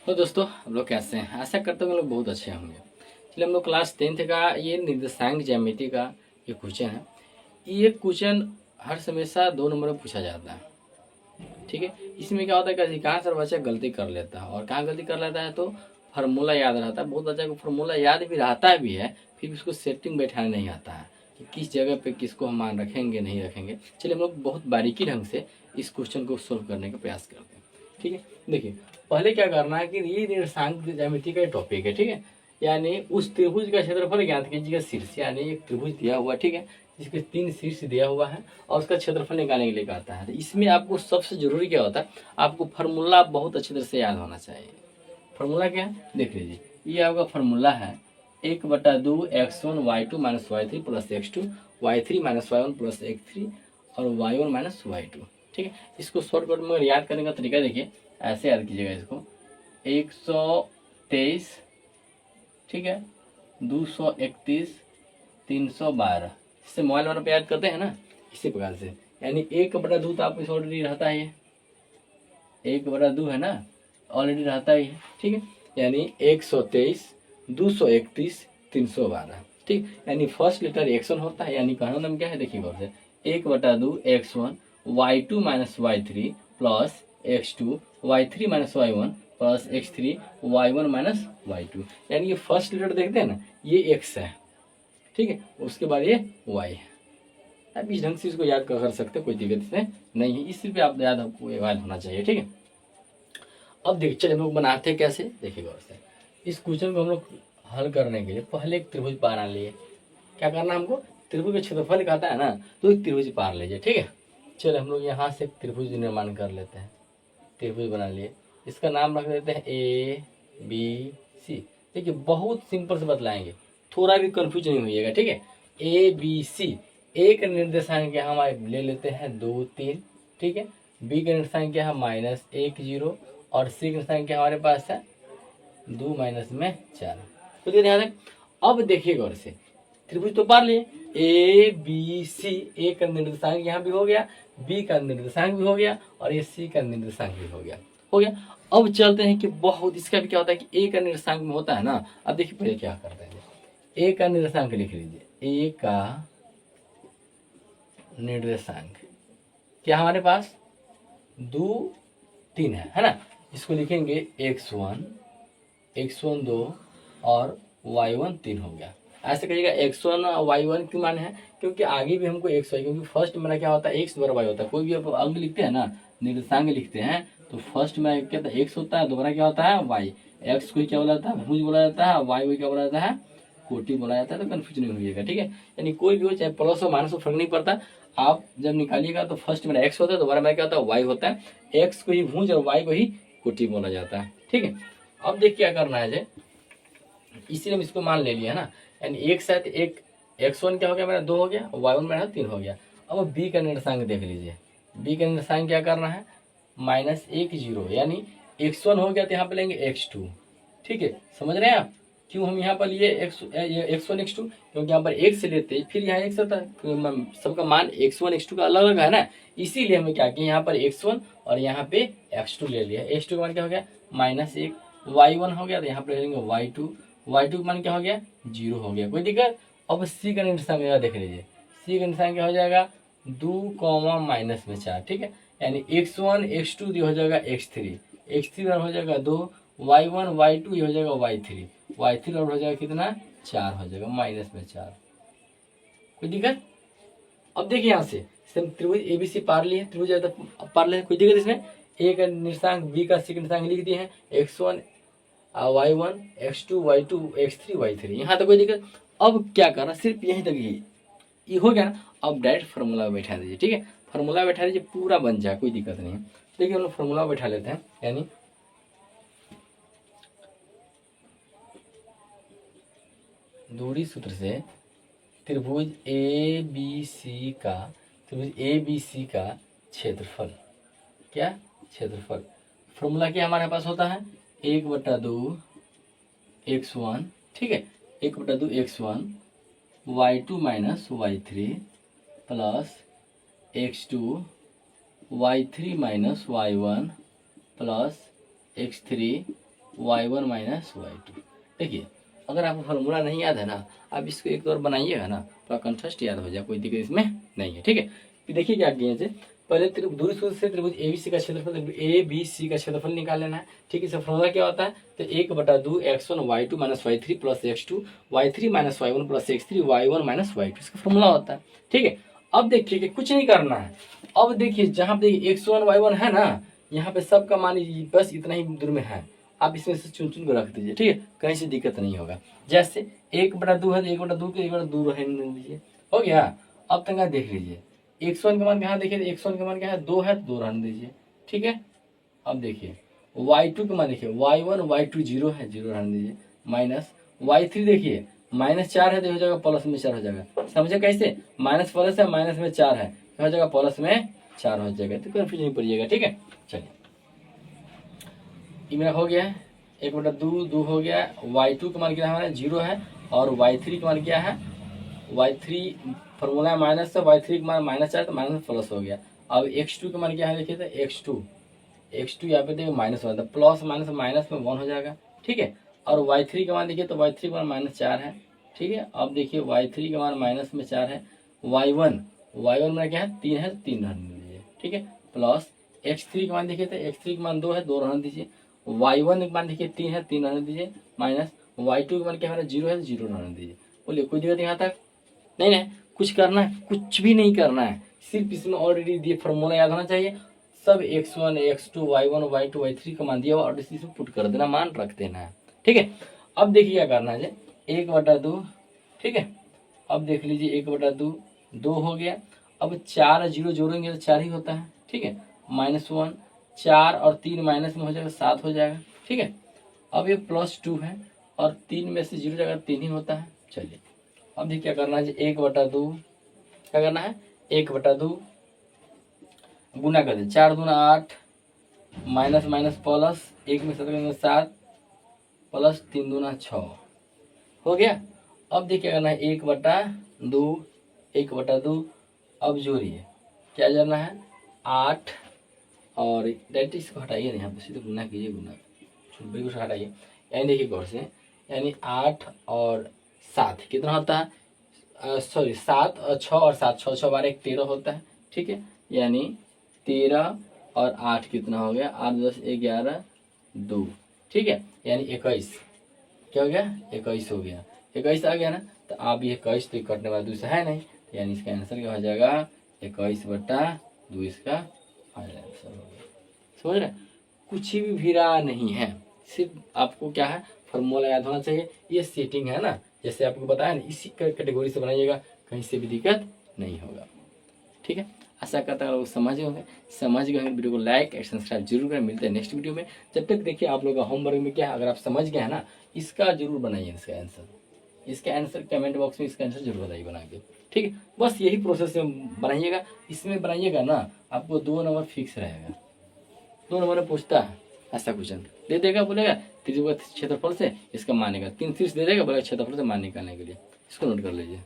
तो दोस्तों हम लोग कैसे हैं? आशा करते हैं हम लोग बहुत अच्छे होंगे। चलिए हम लोग क्लास 10th का ये निर्देशांक ज्यामिति का ये क्वेश्चन है। ये क्वेश्चन हर हमेशा 2 नंबर में पूछा जाता है। ठीक है, इसमें क्या होता है कि अधिकांश बच्चा गलती कर लेता है और कहाँ गलती कर लेता है तो फार्मूला याद रहता है। बहुत बच्चा को फार्मूला याद भी रहता भी है, फिर उसको सेटिंग बैठाने नहीं आता है कि किस जगह पे किसको हम मान रखेंगे नहीं रखेंगे। चलिए हम लोग बहुत बारीकी ढंग से इस क्वेश्चन को सोल्व करने का प्रयास करते हैं। ठीक है, देखिए पहले क्या करना है कि ये निर्देशांक ज्यामिति का टॉपिक है। ठीक है, यानी उस त्रिभुज का क्षेत्रफल ज्ञात कीजिएगा। शीर्ष यानी एक त्रिभुज दिया हुआ, ठीक है, जिसके 3 शीर्ष दिया हुआ है और उसका क्षेत्रफल निकालने के लिए कहता है। तो इसमें आपको सबसे जरूरी क्या होता है, आपको फार्मूला बहुत अच्छी तरह से याद होना चाहिए। फार्मूला क्या है देख लीजिए, ये आपका फार्मूला है 1/2 x1 y2 minus y3 plus x2 y3 minus y1 plus x3 और y1 माइनस y2। ठीक है, इसको शॉर्टकट में याद करने का तरीका देखिए, ऐसे याद कीजिएगा इसको 123, ठीक है, 231, 312। इससे मोबाइल वाला पे याद करते हैं ना, इसी प्रकार से। यानी 1/2 तो आपको ऑलरेडी रहता है, ये 1/2 है ना, ऑलरेडी रहता ही है। ठीक है, यानी 123, 231, 312। ठीक, यानी फर्स्ट लेटर x1 होता है, यानी कहना नाम क्या है देखिए गौर से, 1/2 x1 y2 minus y3 plus x2 y3 minus y1 plus x3 y1 minus y2। यानी ये फर्स्ट लेटर देखते हैं ना, ये x है, ठीक है, उसके बाद ये y है। आप इस ढंग से इसको याद कर सकते, कोई दिक्कत इसमें नहीं है। इसी पे आप याद आपको याद होना चाहिए। ठीक है, अब देखिए चलिए हम लोग बनाते हैं कैसे, देखिए गौर से। इस क्वेश्चन को हम लोग हल करने के लिए पहले एक त्रिभुज बना लिए। क्या करना हमको, त्रिभुज का क्षेत्रफल कहता है ना, तो एक त्रिभुज पार लीजिए। ठीक है, चलिए हम लोग यहाँ से एक त्रिभुज निर्माण कर लेते हैं। त्रिभुज बना लिए, इसका नाम रख देते हैं ABC। देखिए बहुत सिंपल से बतलाएंगे, थोड़ा भी कंफ्यूज नहीं होइएगा। ठीक है, ABC। ए का निर्देशांक क्या हम ले लेते हैं 2 3, ठीक है। बी का निर्देशांक क्या है -1 0 और सी का निर्देशांक क्या हमारे पास है 2 -4। तो ध्यान है। अब देखिए गौर से, त्रिभुज तो पार लिए, ABC। ए का निर्देशांक यहाँ भी हो गया, बी का निर्देशांक भी हो गया और ये सी का निर्देशांक भी हो गया। अब चलते हैं कि बहुत इसका भी क्या होता है कि ए का निर्देशांक में होता है ना। अब देखिए पहले क्या करते हैं, ए का निर्देशांक लिख लीजिए। ए का निर्देशांक क्या हमारे पास 2 3 है ना। इसको लिखेंगे x1 2 और y1 3 हो गया। ऐसे कहिएगा x1 और y1 क्यों मान है, क्योंकि आगे भी हमको x y, क्योंकि फर्स्ट मेरा क्या होता है x द्वारा y होता है। कोई भी आप अंग लिखते हैं ना, निर्देशांक लिखते हैं तो फर्स्ट में क्या होता है x होता है, दोबारा क्या होता है y। x को क्या बोला जाता है, भुज बोला जाता है, y को क्या बोला जाता है, कोटि बोला जाता है। तो कंफ्यूजन नहीं होइएगा। ठीक है, यानी कोई भी हो, चाहे प्लस हो माइनस हो, फर्क नहीं पड़ता। आप जब निकालिएगा तो फर्स्ट मेरा x होता है, दोबारा मेरा क्या होता है y होता है। x को ही भुज और y को ही कोटि बोला जाता है। ठीक है, अब देख क्या करना है जे, इसीलिए हम इसको मान ले लिया ना। यानी एक साथ एक x1 क्या हो गया मेरा 2 हो गया, y1 मेरा 3 हो गया। अब b का निर्देशांक देख लीजिए, b का निर्देशांक क्या करना है -1 0, यानी x1 हो गया तो यहाँ पे लेंगे x2। ठीक है, समझ रहे हैं आप क्यों हम यहाँ पर लिए x1 x2, क्योंकि यहाँ पर एक से लेते फिर यहाँ एक से होता है, सबका मान x1 x2 का अलग अलग है ना। इसीलिए हमें क्या किया, यहाँ पर x1 और यहाँ पे x2 ले लिया। x2 का मान क्या हो गया -1, y1 हो गया तो यहाँ पे ले लेंगे y2 का मान क्या हो गया 0 हो गया, कोई दिक्कत। अब सी का निर्देशांक देख लीजिए, सी का निर्देशांक क्या हो जाएगा 2, -4। ठीक है, यानी x1 x2 ये हो जाएगा x3 और हो जाएगा 2, y1 y2 ये हो जाएगा y3 और हो जाएगा कितना 4 हो जाएगा -4, कोई दिक्कत। अब देखिए यहाँ से त्रिभुज एबीसी पार लिए, त्रिभुज पार लिए, कोई दिक्कत इसमें। ए का निर्देशांक बी का सी का निर्देशांक लिख दिए हैं, x1 y1 x2 y2 x3 y3, यहाँ तक कोई दिक्कत। अब क्या करना, सिर्फ यहीं तक ही ये हो गया ना। अब डायरेक्ट फार्मूला बैठा दीजिए। ठीक है, फार्मूला बैठा दीजिए, पूरा बन जाए, कोई दिक्कत नहीं है। देखिए हम लोग फार्मूला बैठा लेते हैं, यानी दूरी सूत्र से त्रिभुज ABC का क्षेत्रफल, क्या क्षेत्रफल, फॉर्मूला क्या हमारे पास होता है 1/2 x1, ठीक है, 1/2 x1 y2 minus y3 plus x2 y3 minus y1 plus x3 y1 minus y2। देखिए अगर आपको फार्मूला नहीं याद है ना, आप इसको एक बार बनाइएगा ना तो कंठस्थ याद हो जाए, कोई दिक्कत इसमें नहीं है। ठीक है, फिर देखिए क्या किए थे, पहले दूरी सूत्र से त्रिभुज ABC का क्षेत्रफल, ABC का क्षेत्रफल निकाल लेना है। ठीक है, इसका फॉर्मूला क्या होता है, तो 1/2 x1 y2 minus y3 plus x2 y3 minus y1 plus x3 y1 minus y2, इसका फॉर्मूला होता है। ठीक है, अब देखिए कि कुछ नहीं करना है। अब देखिए जहाँ पे x1 y1 है ना, यहाँ पे सबका मान बस इतना ही दूर में है, आप इसमें से चुन चुन को रख दीजिए। ठीक है, कहीं से दिक्कत नहीं होगा। जैसे 1/2 है तो 1/2 के 1/2 रहने दीजिए, हो गया। अब तक देख लीजिए x1 का मान कहाँ, देखिए x1 का मान क्या है, 2 है तो 2 रहने दीजिए। ठीक है, अब देखिए y2 का मान देखिए y1 y2 0 है, 0 रहने दीजिए। माइनस y3 देखिए -4 है तो हो जाएगा प्लस में 4 हो जाएगा। समझे कैसे, माइनस प्लस है, माइनस में 4 है हो जाएगा प्लस में 4 हो जाएगा, तो कन्फ्यूजन नहीं पड़िएगा। ठीक है, चलिए ये मेरा हो गया है 1/2 हो गया। y2 का मान क्या है हमारा 0 है, और y3 का मान क्या है, y3 फॉर्मूला माइनस है, y3 का मान -4 तो माइनस प्लस हो गया। अब x2 का मान क्या है, देखिए तो x2 यहाँ पे देखिए माइनस हो जाता है, प्लस माइनस माइनस में 1 हो जाएगा। ठीक है, और y3 का मान देखिए तो y3 का मान -4 है। ठीक है, अब देखिए y3 का मान माइनस में 4 है, y1 में क्या है 3 है, 3 रहने दीजिए। ठीक है, प्लस x3 का मान देखिए तो x3 का मान 2 है, 2 रहने दीजिए। y1 का मान देखिए 3 है, 3 रहने दीजिए। माइनस y2 का मान क्या है 0 है, 0 रहने दीजिए। बोलिए कोई दिक्कत यहाँ तक नहीं ना, कुछ करना है, कुछ भी नहीं करना है, सिर्फ इसमें ऑलरेडी दिए फॉर्मूला याद होना चाहिए। सब x1 x2 y1 y2 y3 का मान दिया हुआ और इसमें पुट कर देना, मान रख देना है। ठीक है, अब देखिए क्या करना है, 1/2। ठीक है, अब देख लीजिए 1/2 2 हो गया। अब 4 0 जोड़ेंगे तो 4 ही होता है। ठीक है, -1 4 और 3 माइनस में हो जाएगा 7 हो जाएगा। ठीक है, अब ये +2 है और 3 में से 0 जाएगा 3 ही होता है। चलिए अब देखिए क्या करना है, 1/2 क्या करना है, 1/2 गुना कर दे, 4 दूना 8 माइनस माइनस प्लस 1 में 7 प्लस 3 दूना 6 हो गया। अब देखिए क्या करना है, 1/2 अब जोड़िए क्या करना है 8 और डायरेक्ट इसको हटाइए, यहाँ पे सीधे गुना कीजिए, गुना छुट्टी को हटाइए, यानी देखिए गौर से, यानी 8 और 7 कितना होता है, सॉरी 7 और 6 और 7 6 6 12 13 होता है। ठीक है, यानी 13 और 8 कितना हो गया, 8 10 11 2। ठीक है, यानी 21 क्या हो गया, 21 हो गया, 21 आ गया ना। तो आप ये 21 तो कटने वाला दूसरा है नहीं, तो यानी इसका आंसर क्या हो जाएगा 21/2, इसका आंसर हो गया। समझ रहे, कुछ भी भिड़ा नहीं है, सिर्फ आपको क्या है फॉर्मूला याद होना चाहिए। ये सेटिंग है ना, जैसे आपको बताया ना, इसी कैटेगरी से बनाइएगा, कहीं से भी दिक्कत नहीं होगा। ठीक है, आशा करता है लोग समझ गए वीडियो को लाइक एंड सब्सक्राइब जरूर करें। मिलते हैं नेक्स्ट वीडियो में, जब तक देखिए आप लोग का होमवर्क में क्या है, अगर आप समझ गए हैं ना, इसका जरूर बनाइए, इसका आंसर कमेंट बॉक्स में इसका आंसर जरूर बताइए बना के। ठीक है, बस यही प्रोसेस में बनाइएगा, इसमें बनाइएगा ना, आपको 2 नंबर फिक्स रहेगा। 2 नंबर में पूछता है ऐसा क्वेश्चन दे देगा, बोलेगा त्रिभुज क्षेत्रफल से इसका मान निकाल, 3 शीर्ष दे देगा, बोलेगा क्षेत्रफल से मान निकालने के लिए। इसको नोट कर लीजिए।